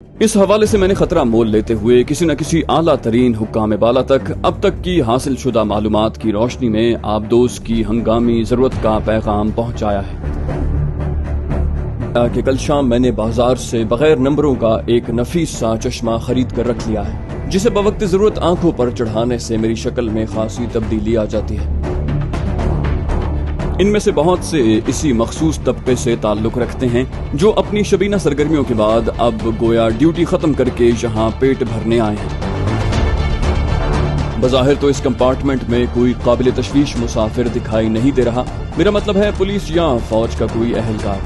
इस हवाले से मैंने खतरा मोल लेते हुए किसी न किसी आला तरीन हुक्काम बाला तक अब तक की हासिल शुदा मालूमात की रोशनी में आबदोज की हंगामी जरूरत का पैगाम पहुंचाया है कि कल शाम मैंने बाजार से बगैर नंबरों का एक नफीस सा चश्मा खरीद कर रख लिया है, जिसे बवक्त जरूरत आंखों पर चढ़ाने से मेरी शक्ल में खासी तब्दीली आ जाती है। इनमें से बहुत से इसी मखसूस तबके से ताल्लुक रखते हैं जो अपनी शबीना सरगर्मियों के बाद अब गोया ड्यूटी खत्म करके यहाँ पेट भरने आए हैं। बज़ाहिर तो इस कंपार्टमेंट में कोई काबिल तशवीश मुसाफिर दिखाई नहीं दे रहा। मेरा मतलब है पुलिस या फौज का कोई अहलकार।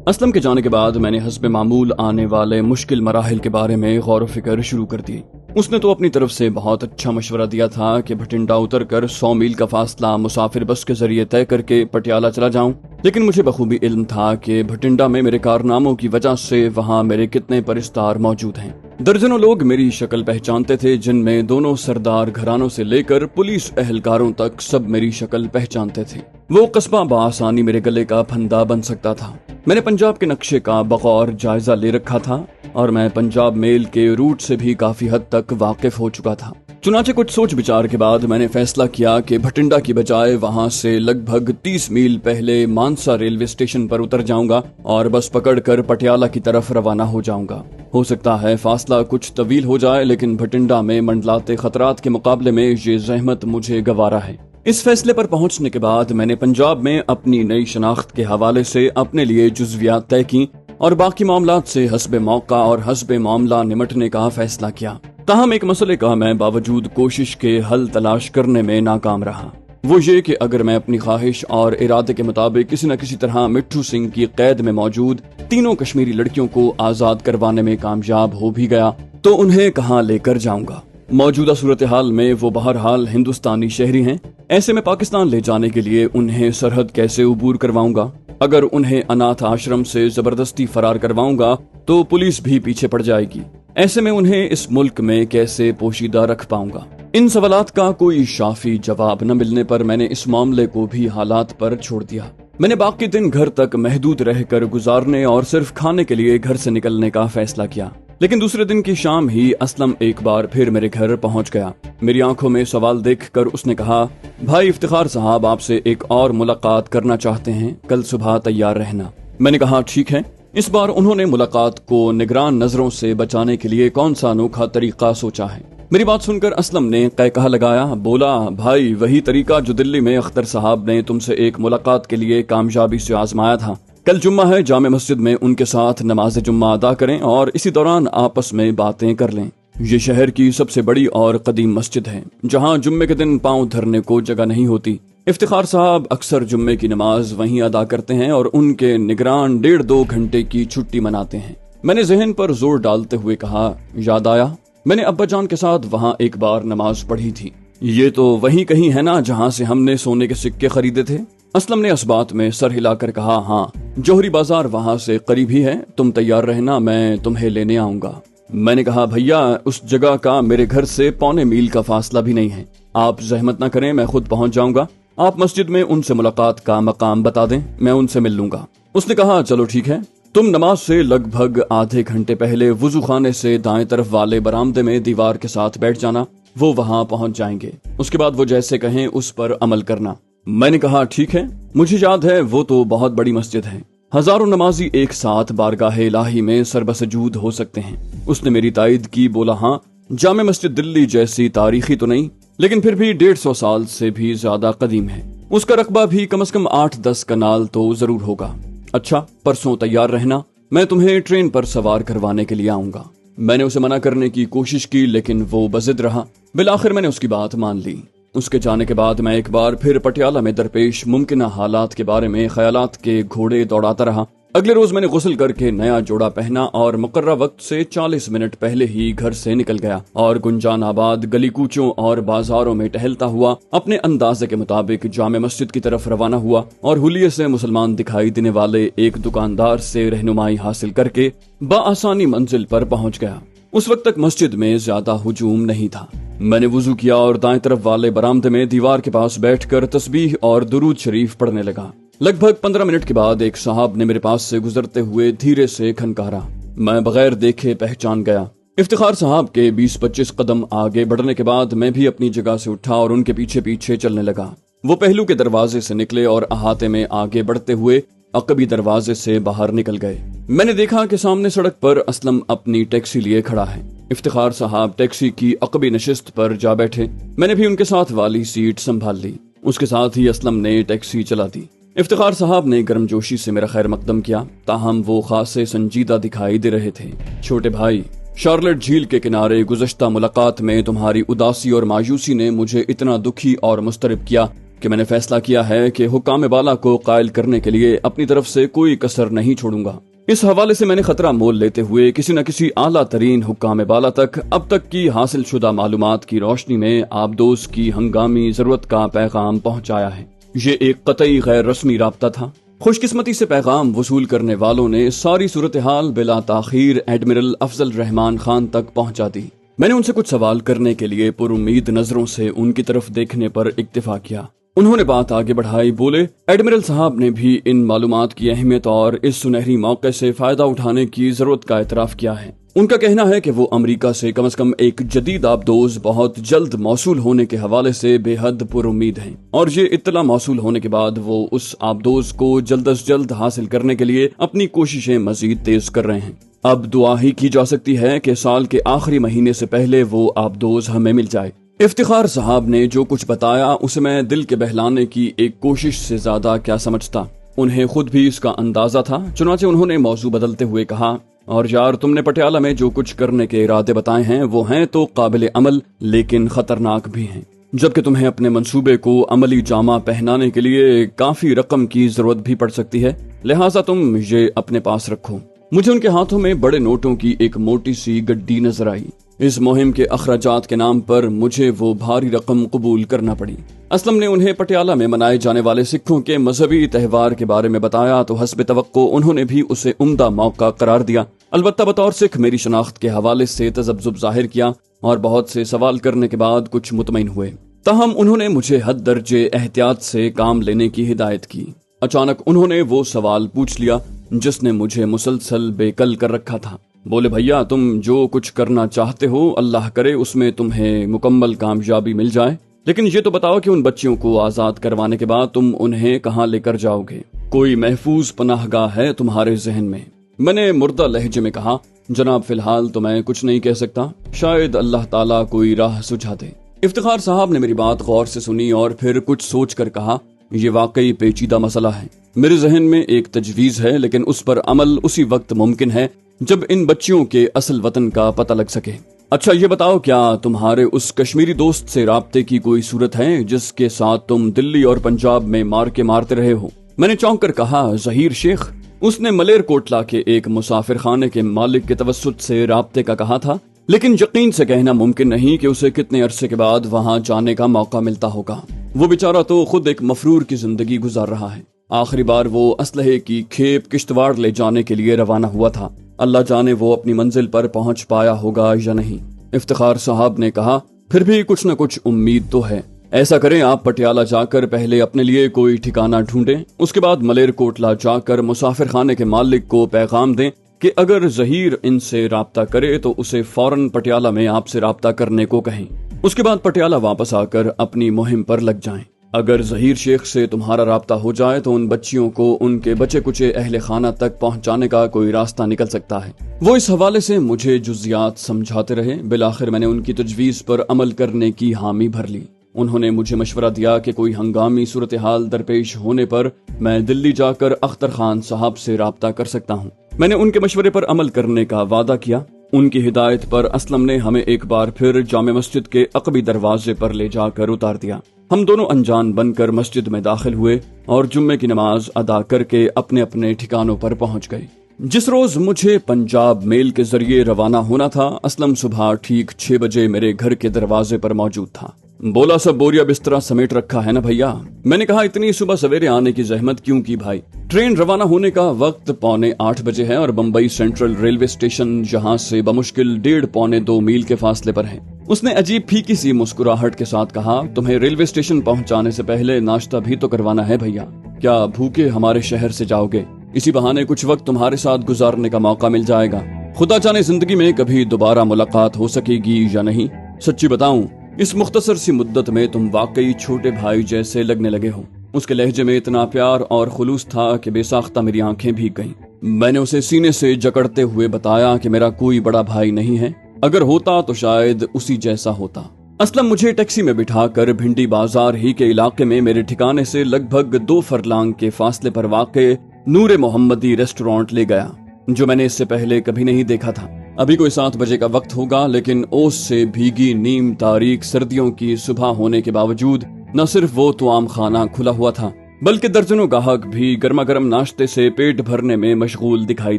असलम के जाने के बाद मैंने हस्ब मामूल आने वाले मुश्किल मराहिल के बारे में गौर फिक्र शुरू कर दी। उसने तो अपनी तरफ से बहुत अच्छा मशवरा दिया था कि भटिंडा उतरकर 100 मील का फासला मुसाफिर बस के जरिए तय करके पटियाला चला जाऊं, लेकिन मुझे बखूबी इल्म था कि भटिंडा में मेरे कारनामों की वजह से वहां मेरे कितने परिस्तार मौजूद हैं। दर्जनों लोग मेरी शक्ल पहचानते थे, जिनमें दोनों सरदार घरानों से लेकर पुलिस अहलकारों तक सब मेरी शक्ल पहचानते थे। वो कस्बा बआसानी मेरे गले का फंदा बन सकता था। मैंने पंजाब के नक्शे का बगौर जायजा ले रखा था और मैं पंजाब मेल के रूट से भी काफी हद तक वाकिफ हो चुका था। चुनाचे कुछ सोच विचार के बाद मैंने फैसला किया कि भटिंडा की बजाय वहां से लगभग 30 मील पहले मानसा रेलवे स्टेशन पर उतर जाऊंगा और बस पकड़कर पटियाला की तरफ रवाना हो जाऊंगा। हो सकता है फासला कुछ तवील हो जाए, लेकिन भटिंडा में मंडलाते खतरात के मुकाबले में ये जहमत मुझे गवारा है। इस फैसले पर पहुंचने के बाद मैंने पंजाब में अपनी नई शनाख्त के हवाले से अपने लिए जुज़वियात तय की और बाकी मामलात से हस्बे मौका और हस्बे मामला निमटने का फैसला किया। ताहम एक मसले का मैं बावजूद कोशिश के हल तलाश करने में नाकाम रहा। वो ये कि अगर मैं अपनी ख्वाहिश और इरादे के मुताबिक किसी न किसी तरह मिट्ठू सिंह की कैद में मौजूद तीनों कश्मीरी लड़कियों को आजाद करवाने में कामयाब हो भी गया तो उन्हें कहाँ लेकर जाऊंगा। मौजूदा सूरत हाल में वो बहरहाल हिंदुस्तानी शहरी हैं। ऐसे में पाकिस्तान ले जाने के लिए उन्हें सरहद कैसे उबूर करवाऊंगा? अगर उन्हें अनाथ आश्रम से जबरदस्ती फरार करवाऊंगा तो पुलिस भी पीछे पड़ जाएगी। ऐसे में उन्हें इस मुल्क में कैसे पोशीदा रख पाऊंगा? इन सवालात का कोई शाफी जवाब न मिलने पर मैंने इस मामले को भी हालात पर छोड़ दिया। मैंने बाकी दिन घर तक महदूद रहकर गुजारने और सिर्फ खाने के लिए घर से निकलने का फैसला किया। लेकिन दूसरे दिन की शाम ही असलम एक बार फिर मेरे घर पहुंच गया। मेरी आंखों में सवाल देखकर उसने कहा, भाई इफ्तिखार साहब आपसे एक और मुलाकात करना चाहते हैं, कल सुबह तैयार रहना। मैंने कहा ठीक है। इस बार उन्होंने मुलाकात को निगरान नजरों से बचाने के लिए कौन सा अनोखा तरीका सोचा है। मेरी बात सुनकर असलम ने कहकहा लगाया, बोला, भाई वही तरीका जो दिल्ली में अख्तर साहब ने तुमसे एक मुलाकात के लिए कामयाबी से आजमाया था। कल जुम्मा है, जामे मस्जिद में उनके साथ नमाज जुम्मा अदा करें और इसी दौरान आपस में बातें कर लें। ये शहर की सबसे बड़ी और कदीम मस्जिद है, जहाँ जुम्मे के दिन पांव धरने को जगह नहीं होती। इफ्तिखार साहब अक्सर जुम्मे की नमाज वहीं अदा करते हैं और उनके निगरान 1.5-2 घंटे की छुट्टी मनाते हैं। मैंने जहन पर जोर डालते हुए कहा, याद आया, मैंने अब्बा जान के साथ वहाँ एक बार नमाज पढ़ी थी। ये तो वहीं कहीं है ना जहाँ से हमने सोने के सिक्के खरीदे थे? असलम ने इस बात में सर हिलाकर कहा, हाँ, जौहरी बाजार वहाँ से करीब ही है, तुम तैयार रहना, मैं तुम्हें लेने आऊंगा। मैंने कहा, भैया उस जगह का मेरे घर से 1.25 मील का फासला भी नहीं है, आप जहमत न करें, मैं खुद पहुंच जाऊंगा। आप मस्जिद में उनसे मुलाकात का मकाम बता दें, मैं उनसे मिल लूंगा। उसने कहा, चलो ठीक है, तुम नमाज से लगभग आधे घंटे पहले वुजू खाने से दाएं तरफ वाले बरामदे में दीवार के साथ बैठ जाना, वो वहां पहुंच जाएंगे। उसके बाद वो जैसे कहें उस पर अमल करना। मैंने कहा ठीक है, मुझे याद है वो तो बहुत बड़ी मस्जिद है, हजारों नमाजी एक साथ बारगाह इलाही में सरबसजूद हो सकते हैं। उसने मेरी तायद की, बोला, हाँ, जामे मस्जिद दिल्ली जैसी तारीखी तो नहीं, लेकिन फिर भी 150 साल से भी ज्यादा कदीम है। उसका रकबा भी कम से कम 8-10 कनाल तो जरूर होगा। अच्छा, परसों तैयार रहना, मैं तुम्हें ट्रेन पर सवार करवाने के लिए आऊंगा। मैंने उसे मना करने की कोशिश की, लेकिन वो बजिद रहा। बिलाखिर मैंने उसकी बात मान ली। उसके जाने के बाद मैं एक बार फिर पटियाला में दरपेश मुमकिन हालात के बारे में ख्यालात के घोड़े दौड़ाता रहा। अगले रोज मैंने गुस्ल करके नया जोड़ा पहना और मुकर्रर वक्त से 40 मिनट पहले ही घर से निकल गया और गुंजान आबाद गली कूचों और बाजारों में टहलता हुआ अपने अंदाजे के मुताबिक जामे मस्जिद की तरफ रवाना हुआ और हुलिये से मुसलमान दिखाई देने वाले एक दुकानदार से रहनुमाई हासिल करके बाआसानी मंजिल पर पहुंच गया। उस वक्त तक मस्जिद में ज्यादा हुजूम नहीं था। मैंने वुजू किया और दाएं तरफ वाले बरामदे में दीवार के पास बैठकर तस्बीह और दुरूद शरीफ पढ़ने लगा। لگ بھگ 15 منٹ کے بعد ایک صاحب نے میرے پاس سے گزرتے ہوئے دھیرے سے کھنکارا۔ میں بغیر دیکھے پہچان گیا۔ افتخار صاحب کے 20-25 قدم آگے بڑھنے کے بعد میں بھی اپنی جگہ سے اٹھا اور ان کے پیچھے پیچھے چلنے لگا۔ وہ پہلو کے دروازے سے نکلے اور احاطے میں آگے بڑھتے ہوئے عقبی دروازے سے باہر نکل گئے۔ میں نے دیکھا کہ سامنے سڑک پر اسلم اپنی ٹیکسی لیے کھڑا ہے۔ افتخار صاحب ٹیکسی کی عقبی نشست پر جا بیٹھے۔ میں نے بھی ان کے ساتھ والی سیٹ سنبھال لی۔ اس کے ساتھ ہی اسلم نے ٹیکسی چلا دی۔ افتخار صاحب نے گرم جوشی سے میرا خیر مقدم کیا، تاہم وہ خاصے سنجیدہ دکھائی دے رہے تھے۔ چھوٹے بھائی، شارلٹ جھیل کے کنارے گزشتہ ملاقات میں تمہاری اداسی اور مایوسی نے مجھے اتنا دکھی اور مضطرب کیا کہ میں نے فیصلہ کیا ہے کہ حکام بالا کو قائل کرنے کے لیے اپنی طرف سے کوئی کسر نہیں چھوڑوں گا۔ اس حوالے سے میں نے خطرہ مول لیتے ہوئے کسی نہ کسی اعلیٰ ترین حکام بالا تک اب تک کی حاصل شدہ معلومات کی روشنی میں آبدوز کی ہنگامی ضرورت کا پیغام پہنچایا ہے۔ یہ ایک قطعی غیر رسمی رابطہ تھا۔ خوش قسمتی سے پیغام وصول کرنے والوں نے ساری صورتحال بلا تاخیر ایڈمرل افضل رحمان خان تک پہنچا دی۔ میں نے ان سے کچھ سوال کرنے کے لیے پر امید نظروں سے ان کی طرف دیکھنے پر اکتفا کیا۔ انہوں نے بات آگے بڑھائی، بولے، ایڈمرل صاحب نے بھی ان معلومات کی اہمیت اور اس سنہری موقع سے فائدہ اٹھانے کی ضرورت کا اعتراف کیا ہے۔ ان کا کہنا ہے کہ وہ امریکہ سے کم از کم ایک جدید آبدوز بہت جلد موصول ہونے کے حوالے سے بے حد پر امید ہیں، اور یہ اطلاع موصول ہونے کے بعد وہ اس آبدوز کو جلد از جلد حاصل کرنے کے لیے اپنی کوششیں مزید تیز کر رہے ہیں۔ اب دعا ہی کی جا سکتی ہے کہ سال کے آخری مہینے سے پہلے وہ آبدوز ہمیں مل جائے۔ افتخار صاحب نے جو کچھ بتایا اسے میں دل کے بہلانے کی ایک کوشش سے زیادہ کیا سمجھتا۔ انہیں خود بھی اس کا اندازہ تھا، چنانچہ انہوں نے موضوع بدلتے ہوئے کہا، اور یار، تم نے پٹیالہ میں جو کچھ کرنے کے ارادے بتائے ہیں وہ ہیں تو قابل عمل لیکن خطرناک بھی ہیں، جبکہ تمہیں اپنے منصوبے کو عملی جامہ پہنانے کے لیے کافی رقم کی ضرورت بھی پڑ سکتی ہے، لہٰذا تم یہ اپنے پاس رکھو۔ مجھے ان کے ہاتھوں میں بڑے نوٹوں کی ایک موٹی سی گڈی نظر آئی۔ اس مہم کے اخراجات کے نام پر مجھے وہ بھاری رقم قبول کرنا پڑی۔ اسلم نے انہیں پٹیالہ میں منائے جانے والے سکھوں کے مذہبی تہوار کے بارے میں بتایا تو حسب توقع انہوں نے بھی اسے عمدہ موقع قرار دیا۔ البتہ بطور سکھ میری شناخت کے حوالے سے تذبذب ظاہر کیا اور بہت سے سوال کرنے کے بعد کچھ مطمئن ہوئے۔ تاہم انہوں نے مجھے حد درجے احتیاط سے کام لینے کی ہدایت کی۔ اچانک انہوں نے وہ سوال پوچھ لیا جس نے مجھے مسلسل بے کل کر رکھا تھا۔ بولے، بھیا، تم جو کچھ کرنا چاہتے ہو اللہ کرے اس میں تمہیں مکمل کامیابی مل جائے، لیکن یہ تو بتاؤ کہ ان بچیوں کو آزاد کروانے کے بعد تم انہیں کہاں لے کر جاؤ گے؟ کوئی محفوظ پناہ گاہ ہے تمہارے ذہن میں؟ میں نے مردہ لہجے میں کہا، جناب فی الحال تو میں کچھ نہیں کہہ سکتا، شاید اللہ تعالیٰ کوئی راہ سجھا دے۔ افتخار صاحب نے میری بات غور سے سنی اور پھر کچھ سوچ کر کہا، یہ واقعی پیچیدہ مسئلہ ہے۔ میرے ذہن میں ایک تجویز ہے، لیکن اس پر عمل اسی وقت ممکن ہے جب ان بچیوں کے اصل وطن کا پتہ لگ سکے۔ اچھا یہ بتاؤ، کیا تمہارے اس کشمیری دوست سے رابطے کی کوئی صورت ہے جس کے ساتھ تم دلی اور پنجاب میں مارتے رہے ہو؟ میں نے چونک کر کہا، ظہیر شیخ۔ اس نے ملیر کوٹلہ کے ایک مسافر خانے کے مالک کے توسط سے رابطے کا کہا تھا، لیکن یقین سے کہنا ممکن نہیں کہ اسے کتنے عرصے کے بعد وہاں جانے کا موقع ملتا ہوگا۔ وہ بیچارہ تو خود ایک مفرور کی زندگی گزار رہا ہے۔ آخری بار وہ اسلحے کی کھیپ کشتواڑ لے جانے کے لیے روانہ ہوا تھا، اللہ جانے وہ اپنی منزل پر پہنچ پایا ہوگا یا نہیں۔ افتخار صاحب نے کہا، پھر بھی کچھ نہ کچھ امید تو ہے۔ ایسا کریں، آپ پٹیالہ جا کر پہلے اپنے لیے کوئی ٹھکانہ ڈھونڈیں، اس کے بعد ملیر کوٹلہ جا کر مسافر خانے کے مالک کو پیغام دیں کہ اگر ظہیر ان سے رابطہ کرے تو اسے فوراً پٹیالہ میں آپ سے رابطہ کرنے کو کہیں۔ اس کے بعد پٹیالہ واپس آ کر اپنی مہم پر لگ جائیں۔ اگر ظہیر شیخ سے تمہارا رابطہ ہو جائے تو ان بچیوں کو ان کے بچے کچے اہل خانہ تک پہنچانے کا کوئی راستہ نکل سکتا ہے۔ وہ اس حوالے سے مجھے جزیات سمجھاتے رہے۔ بالآخر میں نے ان کی تجویز پر عمل کرنے کی حامی بھر لی۔ انہوں نے مجھے مشورہ دیا کہ کوئی ہنگامی صورتحال درپیش ہونے پر میں دلی جا کر اختر خان صاحب سے رابطہ کر سکتا ہوں۔ میں نے ان کے مشورے پر عمل کرنے کا وعدہ کیا۔ ان کی ہدایت پر اسلم نے ہمیں ایک بار پھر جامع مسجد کے عقبی دروازے پر لے جا کر اتار دیا۔ ہم دونوں انجان بن کر مسجد میں داخل ہوئے اور جمعے کی نماز ادا کر کے اپنے اپنے ٹھکانوں پر پہنچ گئے۔ جس روز مجھے پنجاب میل کے ذریعے روانہ ہونا تھا، اسلم صبح ٹھیک 6 بجے میرے گھر کے دروازے پر موجود تھا۔ بولا، سب بوریا بسترا سمیٹ رکھا ہے نا بھیا؟ میں نے کہا، اتنی صبح سویرے آنے کی زحمت کیوں کی بھائی؟ ٹرین روانہ ہونے کا وقت 7:45 بجے ہے اور بمبئی سینٹرل ریلوے اسٹیشن یہاں سے بمشکل 1.5-2 میل کے فاصلے پر ہے۔ اس نے عجیب پھیکی سی مسکراہٹ کے ساتھ کہا، تمہیں ریلوے اسٹیشن پہنچانے سے پہلے ناشتہ بھی تو کروانا ہے بھیا۔ क्या भूखे हमारे शहर से जाओगे? इसी बहाने कुछ वक्त तुम्हारे साथ गुजारने का मौका मिल जाएगा। खुदा जाने जिंदगी में कभी दोबारा मुलाकात हो सकेगी या नहीं। सच्ची बताऊं, इस मुख्तसर सी मुद्दत में तुम वाकई छोटे भाई जैसे लगने लगे हो। उसके लहजे में इतना प्यार और खुलूस था कि बेसाख्ता मेरी आंखें भीग गईं। मैंने उसे सीने से जकड़ते हुए बताया कि मेरा कोई बड़ा भाई नहीं है, अगर होता तो शायद उसी जैसा होता। असलम मुझे टैक्सी में बिठाकर भिंडी बाजार ही के इलाके में मेरे ठिकाने से लगभग 2 फरलांग के फासले पर वाक़े नूरे मोहम्मदी रेस्टोरेंट ले गया, जो मैंने इससे पहले कभी नहीं देखा था। अभी कोई 7 बजे का वक्त होगा, लेकिन ओस से भीगी नीम तारीख सर्दियों की सुबह होने के बावजूद न सिर्फ वो तुआम खाना खुला हुआ था, बल्कि दर्जनों ग्राहक भी गर्मा गर्म नाश्ते से पेट भरने में मशगूल दिखाई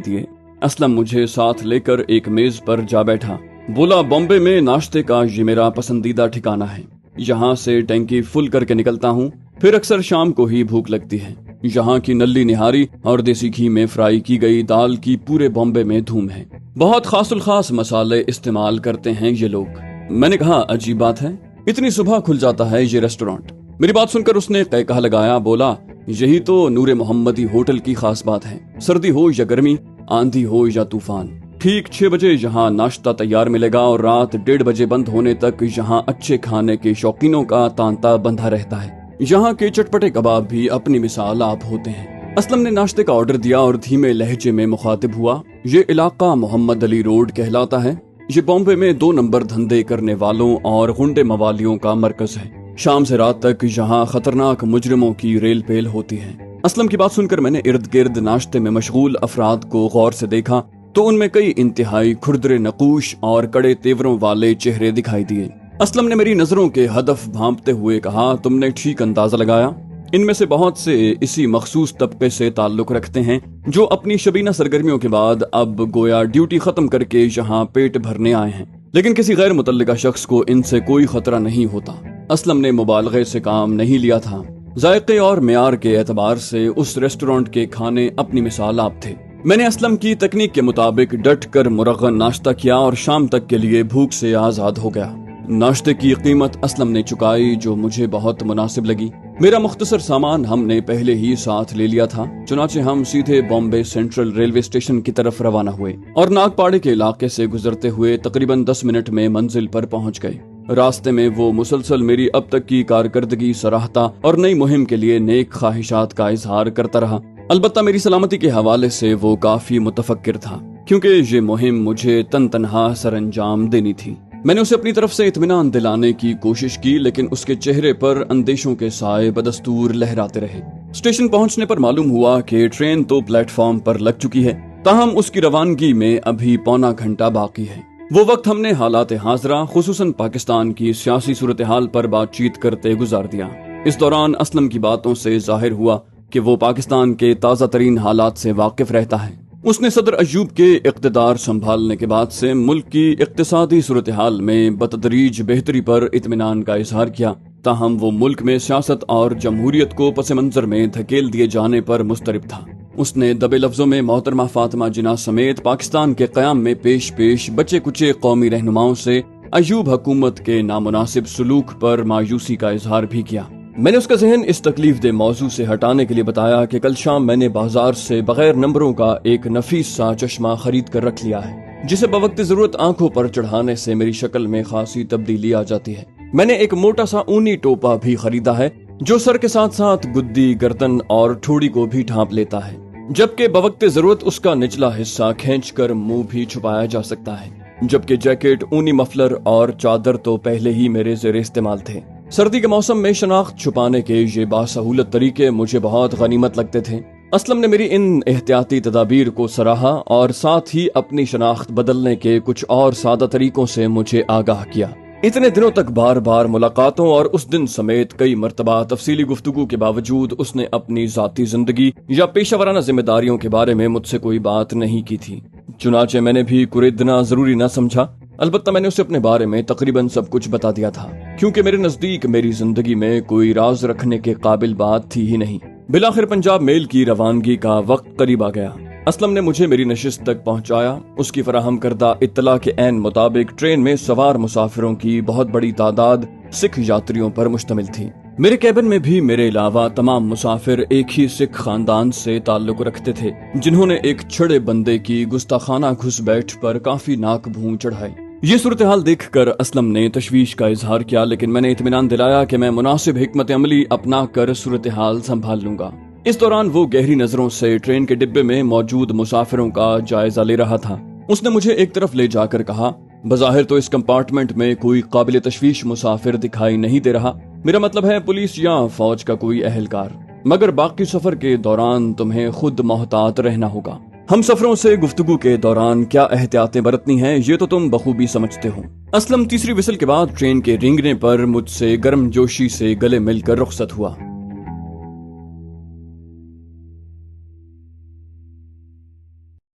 दिए। असलम मुझे साथ लेकर एक मेज पर जा बैठा। बोला, बॉम्बे में नाश्ते का ये मेरा पसंदीदा ठिकाना है। यहाँ से टैंकी फुल करके निकलता हूँ, फिर अक्सर शाम को ही भूख लगती है। यहाँ की नल्ली निहारी और देसी घी में फ्राई की गई दाल की पूरे बॉम्बे में धूम है। बहुत खासुल खास मसाले इस्तेमाल करते हैं ये लोग। मैंने कहा, अजीब बात है, इतनी सुबह खुल जाता है ये रेस्टोरेंट? मेरी बात सुनकर उसने कहा लगाया। बोला, यही तो नूरे मोहम्मदी होटल की खास बात है। सर्दी हो या गर्मी, आंधी हो या तूफान, ठीक 6 बजे यहाँ नाश्ता तैयार मिलेगा और रात 1:30 बजे बंद होने तक यहाँ अच्छे खाने के शौकीनों का तांता बंधा रहता है। यहाँ के चटपटे कबाब भी अपनी मिसाल आप होते हैं। असलम ने नाश्ते का ऑर्डर दिया और धीमे लहजे में मुखातिब हुआ। ये इलाका मोहम्मद अली रोड कहलाता है। ये बॉम्बे में 2 नंबर धंधे करने वालों और गुंडे मवालियों का मरकज है। शाम से रात तक यहाँ खतरनाक मुजरिमों की रेल पेल होती है। असलम की बात सुनकर मैंने इर्द गिर्द नाश्ते में मशगूल अफराद को गौर से देखा तो उनमें कई इंतहाई खुरदरे नकूश और कड़े तेवरों वाले चेहरे दिखाई दिए। असलम ने मेरी नजरों के हदफ भांपते हुए कहा, तुमने ठीक अंदाजा लगाया। इनमें से बहुत से इसी मखसूस तबके से ताल्लुक रखते हैं जो अपनी शबीना सरगर्मियों के बाद अब गोया ड्यूटी खत्म करके यहाँ पेट भरने आए हैं, लेकिन किसी गैर मुतल्लिका शख्स को इनसे कोई खतरा नहीं होता। असलम ने मुबालगे से काम नहीं लिया था। जायके और मेयार के एतबार से उस रेस्टोरेंट के खाने अपनी मिसाल आप थे। मैंने असलम की तकनीक के मुताबिक डट कर मुरगन नाश्ता किया और शाम तक के लिए भूख से आजाद हो गया। नाश्ते की कीमत असलम ने चुकाई, जो मुझे बहुत मुनासिब लगी। मेरा मुख्तसर सामान हमने पहले ही साथ ले लिया था, चुनाचे हम सीधे बॉम्बे सेंट्रल रेलवे स्टेशन की तरफ रवाना हुए और नागपाड़े के इलाके से गुजरते हुए तकरीबन 10 मिनट में मंजिल पर पहुंच गए। रास्ते में वो मुसलसल मेरी अब तक की कारकर्दगी सराहता और नई मुहिम के लिए नेक ख्वाहिशात का इजहार करता रहा। अलबत्ता मेरी सलामती के हवाले से वो काफी मुतफक्किर था, क्योंकि ये मुहिम मुझे तनहा सरअंजाम देनी थी। मैंने उसे अपनी तरफ से इत्मीनान दिलाने की कोशिश की, लेकिन उसके चेहरे पर अंदेशों के साए बदस्तूर लहराते रहे। स्टेशन पहुंचने पर मालूम हुआ कि ट्रेन तो प्लेटफॉर्म पर लग चुकी है, ताहम उसकी रवानगी में अभी पौना घंटा बाकी है। वो वक्त हमने हालात हाजरा खुसूसन पाकिस्तान की सियासी सूरत हाल पर बातचीत करते गुजार दिया। इस दौरान असलम की बातों से जाहिर हुआ कि वो पाकिस्तान के ताज़ा तरीन हालात से वाकिफ रहता है। उसने सदर अयूब के इक़्तिदार संभालने के बाद से मुल्क की इक़्तिसादी सूरत हाल में बतदरीज बेहतरी पर इत्मीनान का इजहार किया, ताहम वो मुल्क में सियासत और जमहूरियत को पस मंजर में धकेल दिए जाने पर मुस्तरिब था। उसने दबे लफ्जों में मोहतरमा फातिमा जिन्ना समेत पाकिस्तान के क़याम में पेश पेश बचे कुचे कौमी रहनुमाओं से अयूब हुकूमत के नामुनासिब सलूक पर मायूसी का इजहार भी किया। मैंने उसका जहन इस तकलीफ दे मौजू से हटाने के लिए बताया कि कल शाम मैंने बाजार से बगैर नंबरों का एक नफीस सा चश्मा खरीद कर रख लिया है, जिसे बवक्त जरूरत आंखों पर चढ़ाने से मेरी शक्ल में खासी तब्दीली आ जाती है। मैंने एक मोटा सा ऊनी टोपा भी खरीदा है, जो सर के साथ साथ गुद्दी, गर्दन और ठोड़ी को भी ढांप लेता है, जबकि बवक्त जरूरत उसका निचला हिस्सा खींचकर मुंह भी छुपाया जा सकता है। जबकि जैकेट, ऊनी मफलर और चादर तो पहले ही मेरे ज़ेरे इस्तेमाल थे। सर्दी के मौसम में शनाख्त छुपाने के ये बासहूलत तरीके मुझे बहुत गनीमत लगते थे। असलम ने मेरी इन एहतियाती तदाबीर को सराहा और साथ ही अपनी शनाख्त बदलने के कुछ और सादा तरीकों से मुझे आगाह किया। इतने दिनों तक बार बार मुलाकातों और उस दिन समेत कई मर्तबा तफसीली गुफ्तगू के बावजूद उसने अपनी जाती जिंदगी या पेशावराना जिम्मेदारियों के बारे में मुझसे कोई बात नहीं की थी। चुनाचे मैंने भी कुरेदना जरूरी न समझा। अलबत्ता मैंने उसे अपने बारे में तकरीबन सब कुछ बता दिया था, क्योंकि मेरे नजदीक मेरी जिंदगी में कोई राज रखने के काबिल बात थी ही नहीं। बिलाखिर पंजाब मेल की रवानगी का वक्त करीब आ गया। असलम ने मुझे मेरी नशिस्त तक पहुंचाया। उसकी फराहम करदा इत्तला के ऐन मुताबिक ट्रेन में सवार मुसाफिरों की बहुत बड़ी तादाद सिख यात्रियों पर मुश्तमिल थी। میرے کیبن میں بھی میرے علاوہ تمام مسافر ایک ہی سکھ خاندان سے تعلق رکھتے تھے، جنہوں نے ایک چھڑے بندے کی گستاخانہ گھس بیٹھ پر کافی ناک بھون چڑھائی۔ یہ صورتحال دیکھ کر اسلم نے تشویش کا اظہار کیا، لیکن میں نے اطمینان دلایا کہ میں مناسب حکمت عملی اپنا کر صورتحال سنبھال لوں گا۔ اس دوران وہ گہری نظروں سے ٹرین کے ڈبے میں موجود مسافروں کا جائزہ لے رہا تھا۔ اس نے مجھے ایک طرف لے جا کر کہا، بظاہر تو اس کمپارٹمنٹ میں کوئی قابل تشویش مسافر دکھائی نہیں دے رہا، میرا مطلب ہے پولیس یا فوج کا کوئی اہلکار، مگر باقی سفر کے دوران تمہیں خود محتاط رہنا ہوگا۔ ہم سفروں سے گفتگو کے دوران کیا احتیاطیں برتنی ہیں یہ تو تم بخوبی سمجھتے ہو۔ اسلم تیسری وسل کے بعد ٹرین کے رینگنے پر مجھ سے گرم جوشی سے گلے مل کر رخصت ہوا۔